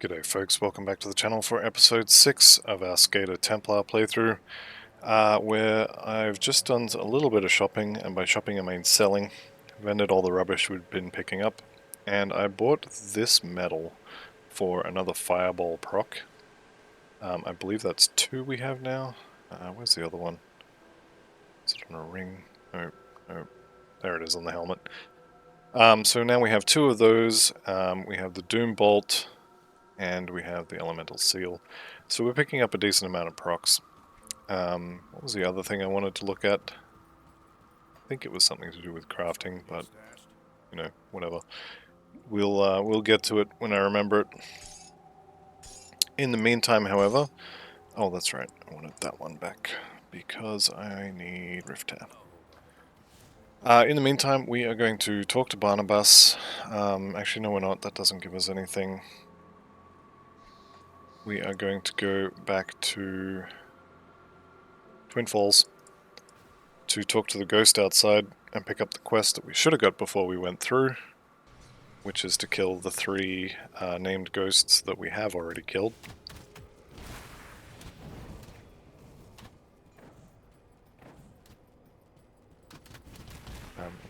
G'day folks, welcome back to the channel for episode 6 of our Skater Templar playthrough, where I've just done a little bit of shopping, and by shopping I mean selling. Vended all the rubbish we'd been picking up, and I bought this medal for another fireball proc. I believe that's 2 we have now. Where's the other one? Is it on a ring? No, no, there it is on the helmet. So now we have 2 of those. We have the Doom Bolt, and we have the Elemental Seal. So we're picking up a decent amount of procs. What was the other thing I wanted to look at? I think it was something to do with crafting, but you know, whatever. We'll get to it when I remember it. In the meantime, however, oh that's right, I wanted that one back because I need Rift Tap. In the meantime, we are going to talk to Barnabas. Actually, no, we're not. That doesn't give us anything. We are going to go back to Twin Falls to talk to the ghost outside and pick up the quest that we should have got before we went through, which is to kill the 3 named ghosts that we have already killed.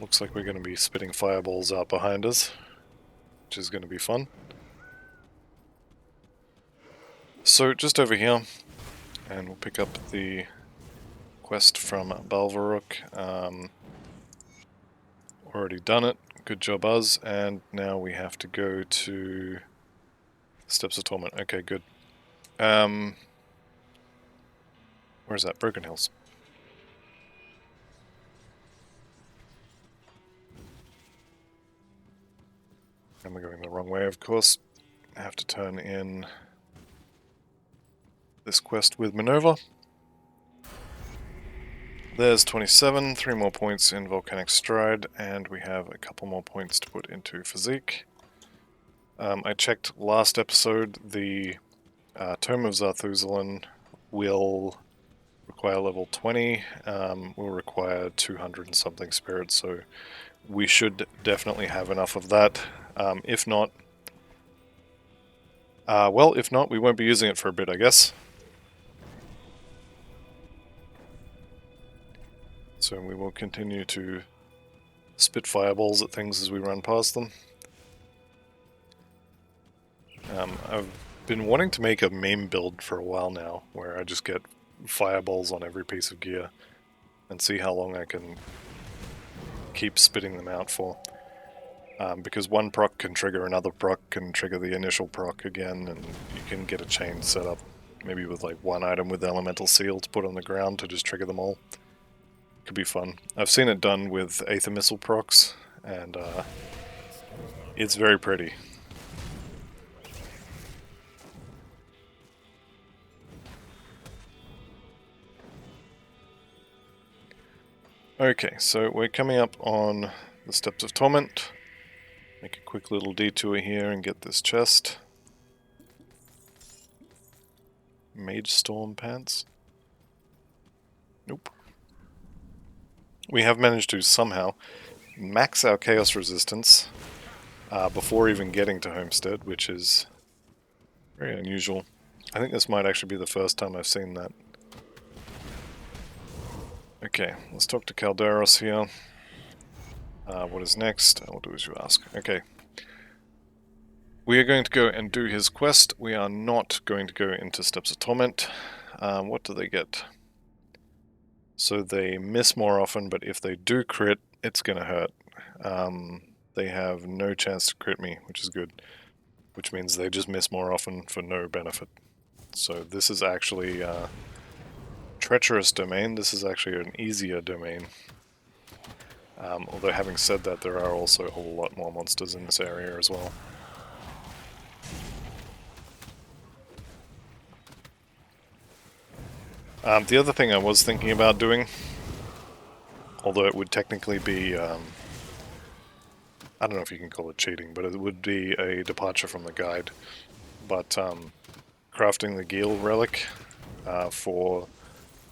Looks like we're going to be spitting fireballs out behind us, which is going to be fun. So just over here, and we'll pick up the quest from Balvaruk. Already done it. Good job, us. And now we have to go to Steps of Torment. Okay, good. Where's that? Broken Hills. And we're going the wrong way, of course. I have to turn in this quest with Minerva. There's 27, 3 more points in Volcanic Stride, and we have a couple more points to put into Physique. I checked last episode, the Tome of Zathuzelin will require level 20, will require 200 and something spirits, so we should definitely have enough of that. If not, we won't be using it for a bit, I guess. So we will continue to spit fireballs at things as we run past them. I've been wanting to make a meme build for a while now, where I just get fireballs on every piece of gear and see how long I can keep spitting them out for. Because one proc can trigger another proc, can trigger the initial proc again, and you can get a chain set up, maybe with like one item with Elemental Seal to put on the ground to just trigger them all. Could be fun. I've seen it done with Aether Missile procs, and it's very pretty. Okay, so we're coming up on the Steps of Torment. Make a quick little detour here and get this chest. Mage Storm Pants? Nope. We have managed to somehow max our Chaos Resistance before even getting to Homestead, which is very unusual. I think this might actually be the first time I've seen that. Okay, let's talk to Calderos here. What is next? I'll do as you ask. Okay. We are going to go and do his quest. We are not going to go into Steps of Torment. What do they get? So they miss more often, but if they do crit, it's going to hurt. They have no chance to crit me, which is good. Which means they just miss more often for no benefit. So this is actually treacherous domain. This is actually an easier domain. Although having said that, there are also a whole lot more monsters in this area as well. The other thing I was thinking about doing, although it would technically be, I don't know if you can call it cheating, but it would be a departure from the guide, but crafting the Geel relic for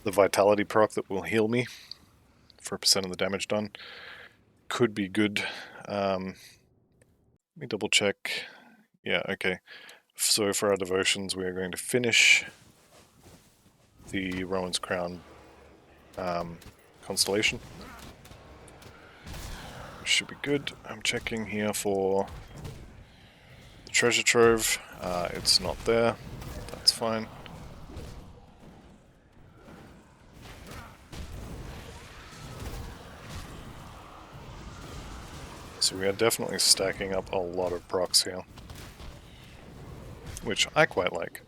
the vitality proc that will heal me for a percent of the damage done could be good. Let me double check. Yeah, okay. So for our devotions, we are going to finish the Rowan's Crown constellation. Which should be good. I'm checking here for the treasure trove. It's not there. That's fine. So we are definitely stacking up a lot of procs here, which I quite like.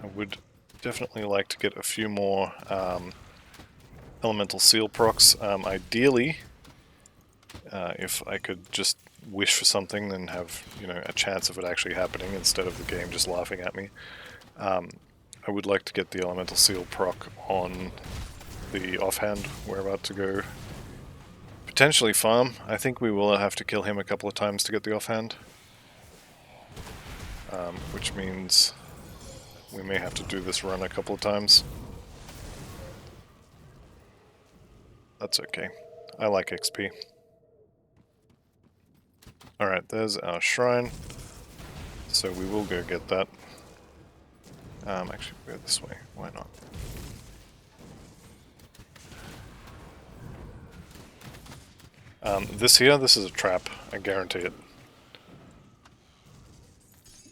I would definitely like to get a few more elemental seal procs. Ideally, if I could just wish for something and have, you know, a chance of it actually happening instead of the game just laughing at me. I would like to get the elemental seal proc on the offhand. We're about to go potentially farm. I think we will have to kill him a couple of times to get the offhand. Which means we may have to do this run a couple of times. That's okay. I like XP. Alright, there's our shrine. So we will go get that. Actually, we'll go this way. Why not? This is a trap. I guarantee it.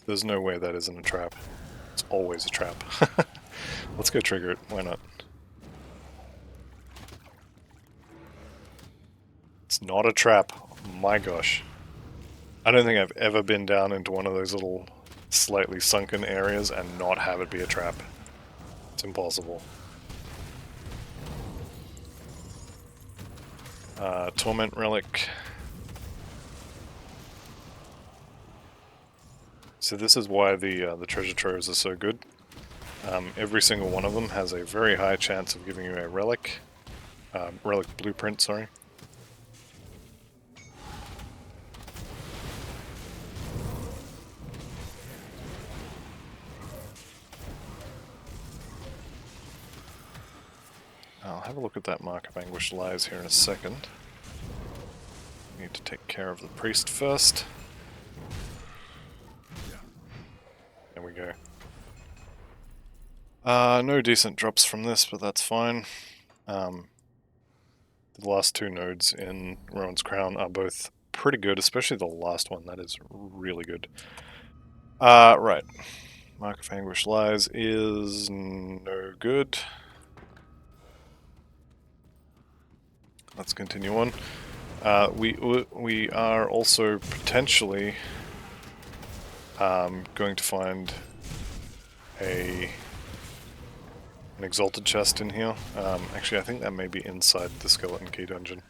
There's no way that isn't a trap. It's always a trap. Let's go trigger it. Why not? It's not a trap. My gosh. I don't think I've ever been down into one of those little slightly sunken areas and not have it be a trap. It's impossible. Torment Relic. So this is why the treasure troves are so good. Every single one of them has a very high chance of giving you a relic. Relic blueprint, sorry. I'll have a look at that Mark of Anguish Lies here in a second. Need to take care of the priest first. There we go. No decent drops from this, but that's fine. The last two nodes in Rowan's Crown are both pretty good, especially the last one. That is really good. Right. Mark of Anguish Lies is no good. Let's continue on. We are also potentially going to find an exalted chest in here. Actually, I think that may be inside the skeleton key dungeon.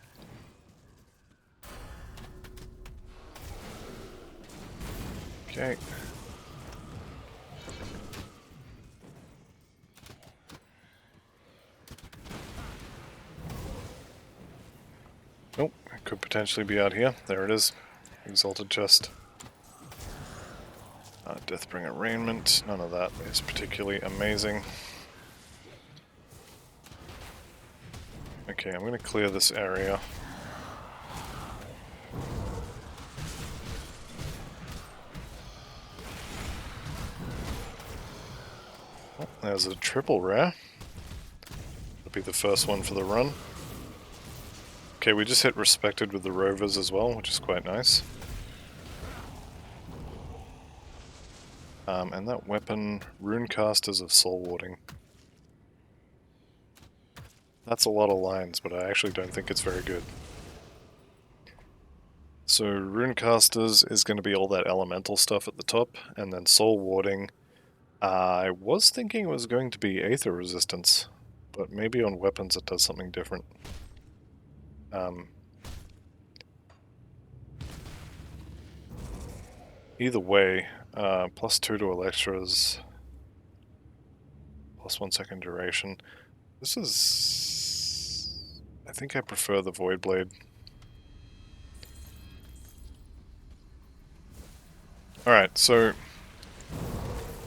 Okay. Nope, it could potentially be out here. There it is. Exalted chest. Deathbringer raiment. None of that is particularly amazing. Okay, I'm going to clear this area. Oh, there's a triple rare. That'll be the first one for the run. Okay, we just hit respected with the rovers as well, which is quite nice. And that weapon, Runecasters of Soul Warding. That's a lot of lines, but I actually don't think it's very good. So Runecasters is going to be all that elemental stuff at the top, and then Soul Warding. I was thinking it was going to be Aether Resistance, but maybe on weapons it does something different. Either way, +2 to Electras, +1 second duration. This is... I think I prefer the Void Blade. Alright, so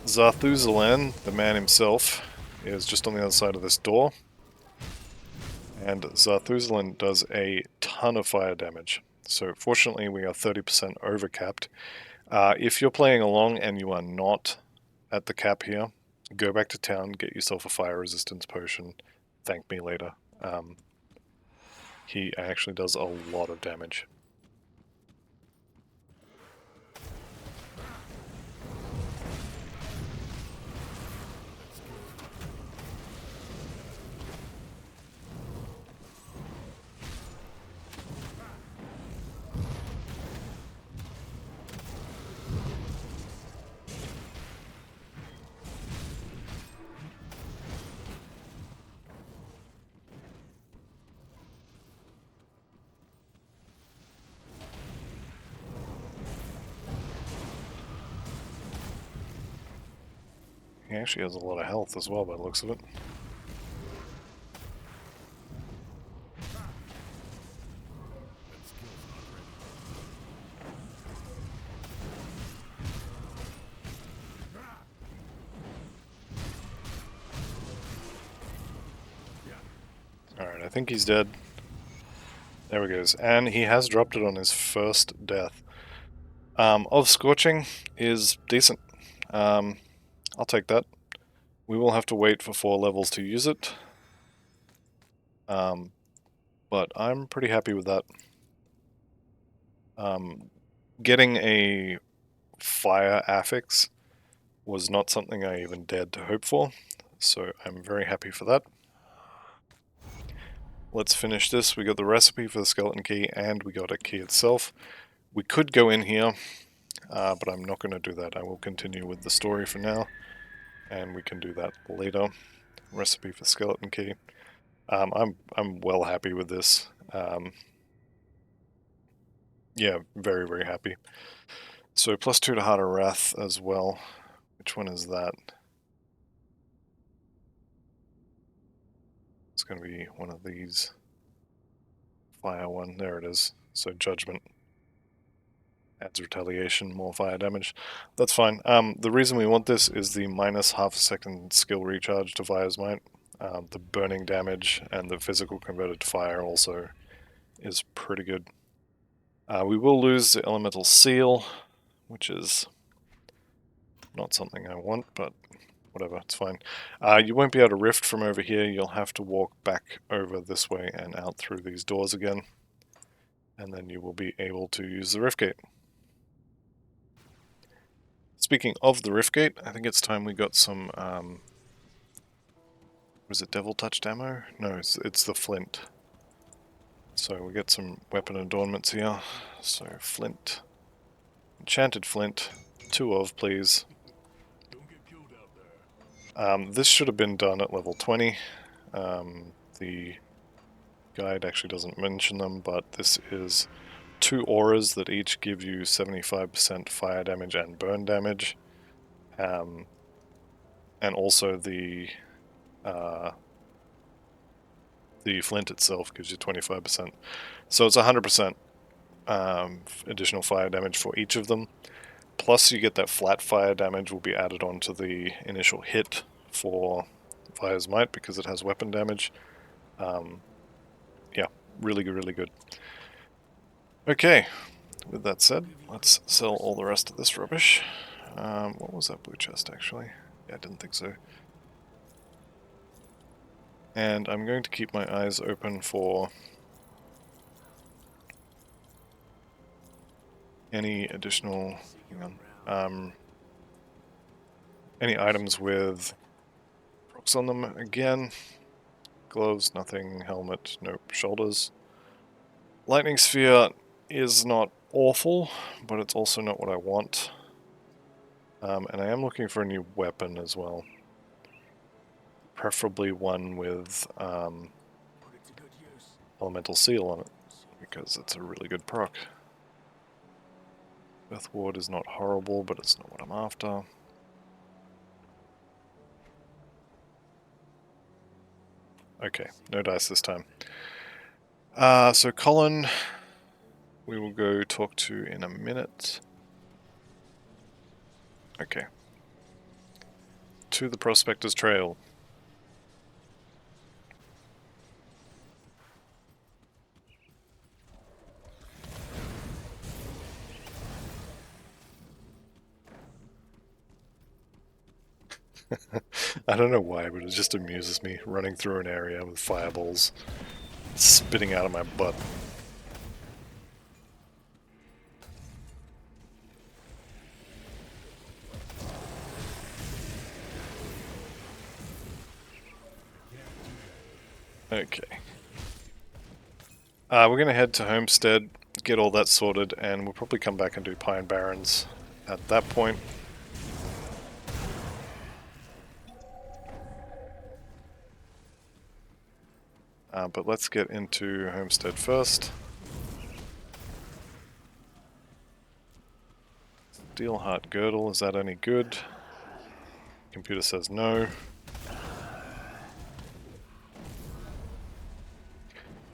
Zathuzelin, the man himself, is just on the other side of this door. And Zathuzelin does a ton of fire damage. So fortunately we are 30% overcapped. If you're playing along and you are not at the cap here, go back to town, get yourself a fire resistance potion, thank me later. He actually does a lot of damage. He actually has a lot of health as well by the looks of it. Alright, I think he's dead. There he goes. And he has dropped it on his first death. Of Scorching is decent. I'll take that. We will have to wait for 4 levels to use it. But I'm pretty happy with that. Getting a fire affix was not something I even dared to hope for, so I'm very happy for that. Let's finish this. We got the recipe for the skeleton key and we got a key itself. We could go in here, but I'm not going to do that. I will continue with the story for now, and we can do that later. Recipe for skeleton key. I'm well happy with this. Yeah, very, very happy. So +2 to Heart of Wrath as well. Which one is that? It's going to be one of these. Fire one. There it is. So Judgment. Adds retaliation, more fire damage. That's fine. The reason we want this is the minus half a second skill recharge to Fire's Might. The burning damage and the physical converted to fire also is pretty good. We will lose the elemental seal, which is not something I want, but whatever, it's fine. You won't be able to rift from over here. You'll have to walk back over this way and out through these doors again, and then you will be able to use the rift gate. Speaking of the rift gate, I think it's time we got some, was it devil touched ammo? No, it's the flint. So we get some weapon adornments here. So flint, enchanted flint, 2 of please. This should have been done at level 20. The guide actually doesn't mention them, but this is 2 auras that each give you 75% fire damage and burn damage. And also the flint itself gives you 25%. So it's 100% additional fire damage for each of them. Plus you get that flat fire damage will be added onto the initial hit for Fire's Might because it has weapon damage. Yeah, really good, really good. Okay, with that said, let's sell all the rest of this rubbish. What was that blue chest actually? Yeah, I didn't think so. And I'm going to keep my eyes open for any additional, any items with procs on them again. Gloves, nothing. Helmet, nope. Shoulders. Lightning Sphere is not awful, but it's also not what I want. And I am looking for a new weapon as well. Preferably one with Elemental Seal on it, because it's a really good proc. Death Ward is not horrible, but it's not what I'm after. Okay, no dice this time. So Colin, we will go talk to in a minute. Okay. To the Prospector's Trail. I don't know why, but it just amuses me running through an area with fireballs spitting out of my butt. Okay. We're going to head to Homestead, get all that sorted, and we'll probably come back and do Pine Barrens at that point. But let's get into Homestead first. Steelheart Girdle, is that any good? Computer says no.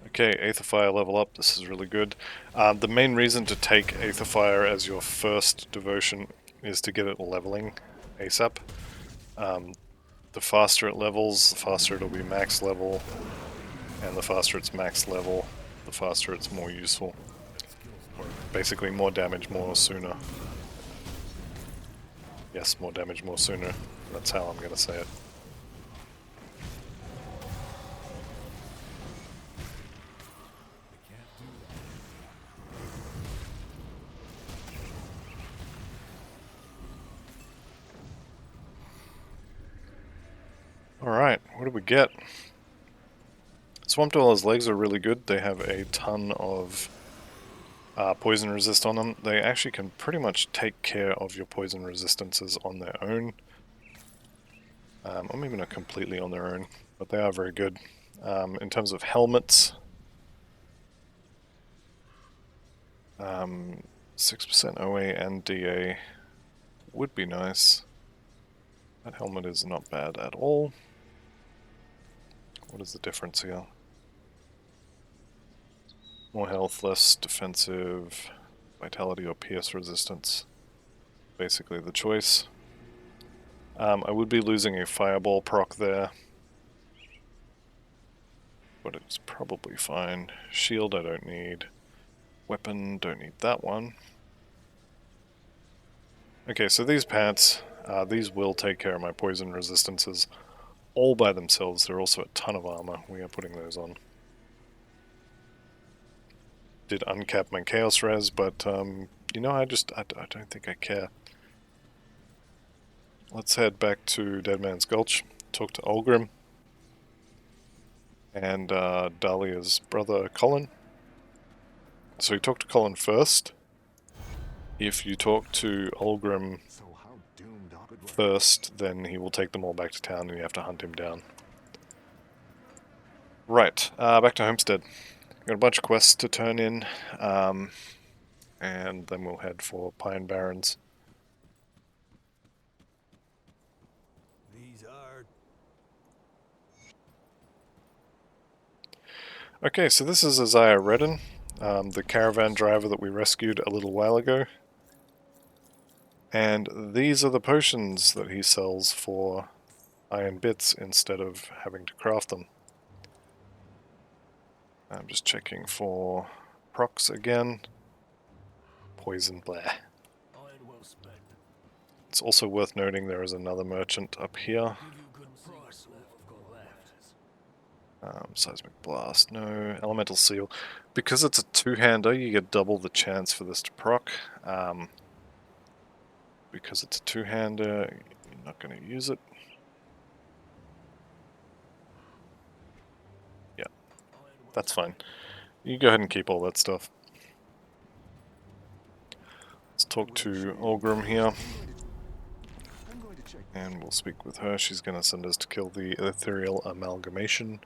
Okay, Aetherfire level up, this is really good. The main reason to take Aetherfire as your first devotion is to get it leveling ASAP. The faster it levels, the faster it'll be max level, and the faster it's max level, the faster it's more useful. Or basically more damage more sooner. Yes, more damage more sooner. That's how I'm gonna say it. Alright, what do we get? Swamp Dweller's legs are really good. They have a ton of poison resist on them. They actually can pretty much take care of your poison resistances on their own. Or maybe not completely on their own, but they are very good. In terms of helmets, 6% OA and DA would be nice. That helmet is not bad at all. What is the difference here? More health, less defensive, vitality or pierce resistance. Basically the choice. I would be losing a fireball proc there, but it's probably fine. Shield I don't need. Weapon, don't need that one. Okay, so these pants, these will take care of my poison resistances all by themselves. They're also a ton of armor. We are putting those on. Did uncap my chaos res, but you know, I don't think I care. Let's head back to Deadman's Gulch, talk to Olgrim and Dahlia's brother Colin. So you talk to Colin first. If you talk to Olgrim first, then he will take them all back to town and you have to hunt him down. Right, back to Homestead. Got a bunch of quests to turn in, and then we'll head for Pine Barrens. Okay, so this is Isaiah Redden, the caravan driver that we rescued a little while ago. And these are the potions that he sells for iron bits instead of having to craft them. I'm just checking for procs again. Poison, blah. It's also worth noting there is another merchant up here. Seismic Blast, no. Elemental Seal. Because it's a two-hander, you get double the chance for this to proc. Because it's a two-hander, you're not going to use it. Yeah, that's fine. You go ahead and keep all that stuff. Let's talk to Olgrim here. And we'll speak with her. She's going to send us to kill the Ethereal Amalgamation.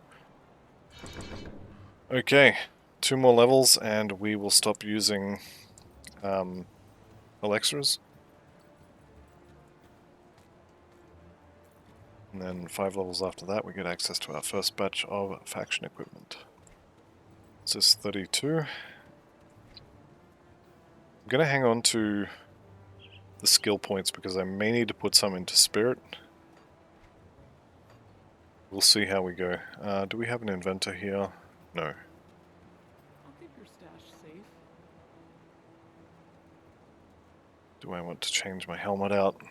Okay, 2 more levels and we will stop using elixirs. And then 5 levels after that we get access to our first batch of faction equipment. This is 32. I'm going to hang on to the skill points because I may need to put some into spirit. We'll see how we go. Do we have an inventor here? No. I'll keep your stash safe. Do I want to change my helmet out?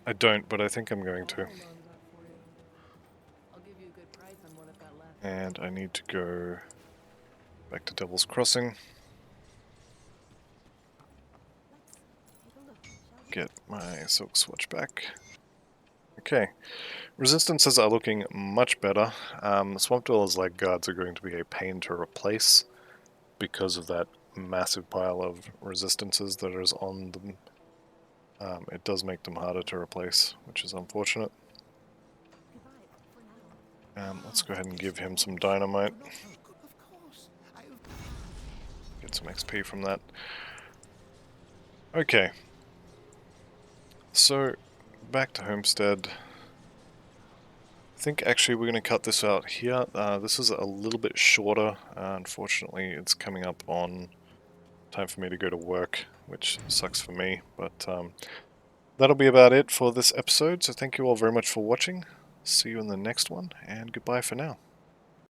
I don't, but I think I'm going I'll to. hold on to that for you. I'll give you a good price on what I've got left. And I need to go back to Devil's Crossing. Let's take a look, shall we? Get my Silk Swatch back. Okay. Resistances are looking much better. Swamp Dweller's leg guards are going to be a pain to replace because of that massive pile of resistances that is on them. It does make them harder to replace, which is unfortunate. Goodbye for now. Let's go ahead and give him some dynamite. Of course. Get some XP from that. Okay. So, back to Homestead. I think actually we're going to cut this out here. This is a little bit shorter. Unfortunately, it's coming up on time for me to go to work, which sucks for me. But that'll be about it for this episode. So thank you all very much for watching. See you in the next one, and goodbye for now.